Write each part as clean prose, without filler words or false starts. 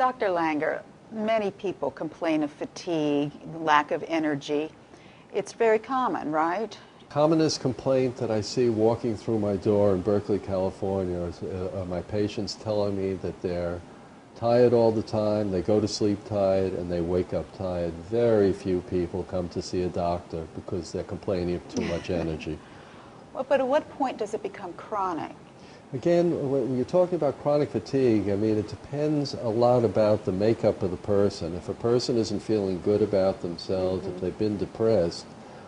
Dr. Langer, many people complain of fatigue, lack of energy. It's very common, right? Commonest complaint that I see walking through my door in Berkeley, California are my patients telling me that they're tired all the time, they go to sleep tired, and they wake up tired. Very few people come to see a doctor because they're complaining of too much energy. Well, but at what point does it become chronic? Again, when you're talking about chronic fatigue, I mean, it depends a lot about the makeup of the person. If a person isn't feeling good about themselves, if they've been depressed,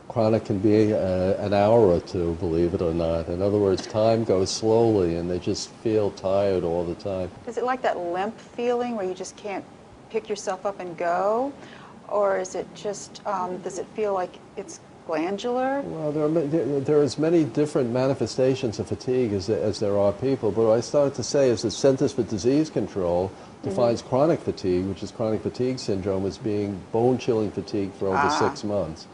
chronic can be an hour or two, believe it or not. In other words, time goes slowly and they just feel tired all the time. Is it like that limp feeling where you just can't pick yourself up and go? Or is it just, does it feel like it's glandular? Well, there are as many different manifestations of fatigue as there are people, but what I started to say is the Centers for Disease Control defines chronic fatigue, which is chronic fatigue syndrome, as being bone-chilling fatigue for over 6 months.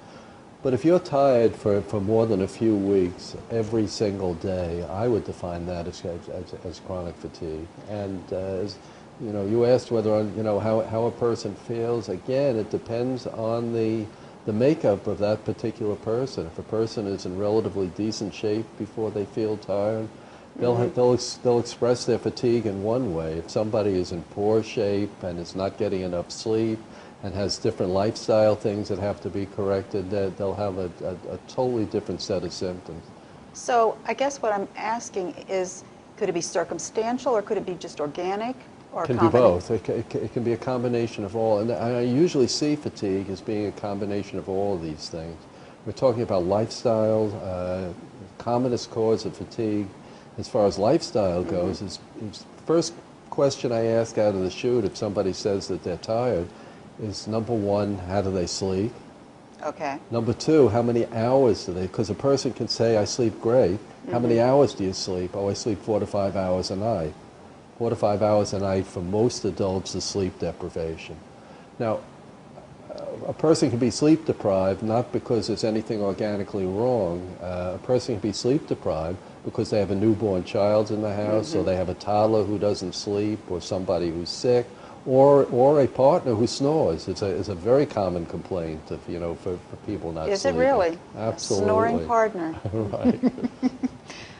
But if you're tired for more than a few weeks, every single day, I would define that as chronic fatigue. And as you know, you asked whether how a person feels. Again, it depends on the makeup of that particular person. If a person is in relatively decent shape before they feel tired, they'll express their fatigue in one way. If somebody is in poor shape and is not getting enough sleep and has different lifestyle things that have to be corrected, they'll have a totally different set of symptoms. So I guess what I'm asking is, could it be circumstantial or could it be just organic? Or it can be both. It can be a combination of all. And I usually see fatigue as being a combination of all of these things. We're talking about lifestyle. Commonest cause of fatigue as far as lifestyle goes is first question I ask out of the chute if somebody says that they're tired is, number one, how do they sleep? Okay. Number two, how many hours do they, because a person can say, I sleep great. How many hours do you sleep? Oh, I sleep 4 to 5 hours a night. 4 to 5 hours a night for most adults is sleep deprivation. Now, a person can be sleep deprived not because there's anything organically wrong. A person can be sleep deprived because they have a newborn child in the house, or they have a toddler who doesn't sleep, or somebody who's sick, or a partner who snores. It's a very common complaint of, for people not sleeping. Is it really? Absolutely. A snoring partner. Right.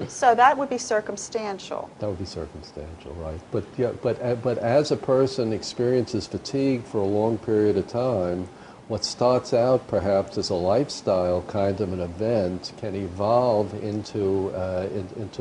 So that would be circumstantial. That would be circumstantial, right? But as a person experiences fatigue for a long period of time, what starts out perhaps as a lifestyle kind of an event can evolve into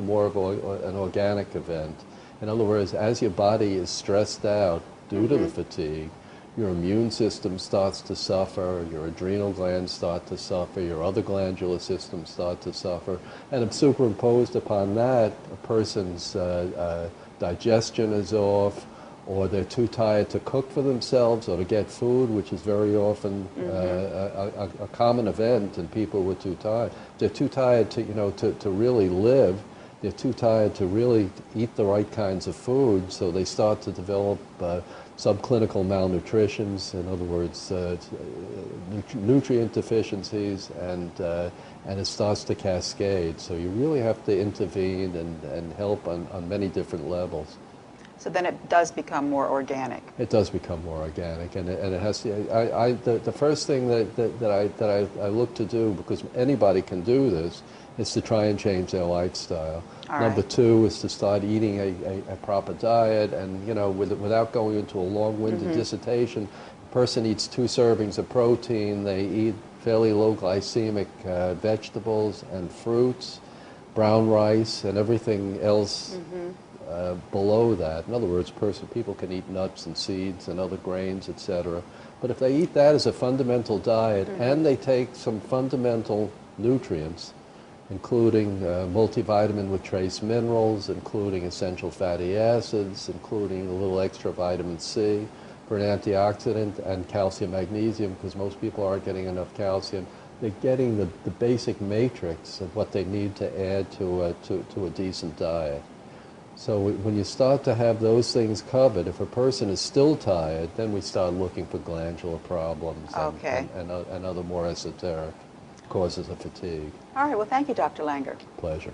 more of an organic event. In other words, as your body is stressed out due to the fatigue, your immune system starts to suffer, your adrenal glands start to suffer, your other glandular systems start to suffer, and superimposed upon that, a person's digestion is off, or they're too tired to cook for themselves or to get food, which is very often a common event in people who are too tired. They're too tired to really live. They're too tired to really eat the right kinds of food, so they start to develop subclinical malnutritions, in other words, nutrient deficiencies, and it starts to cascade. So you really have to intervene and help on many different levels. So then it does become more organic. It does become more organic, and it has to. The first thing that I look to do, because anybody can do this, is to try and change their lifestyle. Number two is to start eating a proper diet, and without going into a long-winded dissertation, a person eats 2 servings of protein. They eat fairly low glycemic vegetables and fruits, brown rice, and everything else below that. In other words, people can eat nuts and seeds and other grains, etc. But if they eat that as a fundamental diet and they take some fundamental nutrients, including multivitamin with trace minerals, including essential fatty acids, including a little extra vitamin C for an antioxidant, and calcium magnesium, because most people aren't getting enough calcium. They're getting the basic matrix of what they need to add to a decent diet. So when you start to have those things covered, if a person is still tired, then we start looking for glandular problems and other more esoteric causes of fatigue. All right. Well, thank you, Dr. Langer. Pleasure.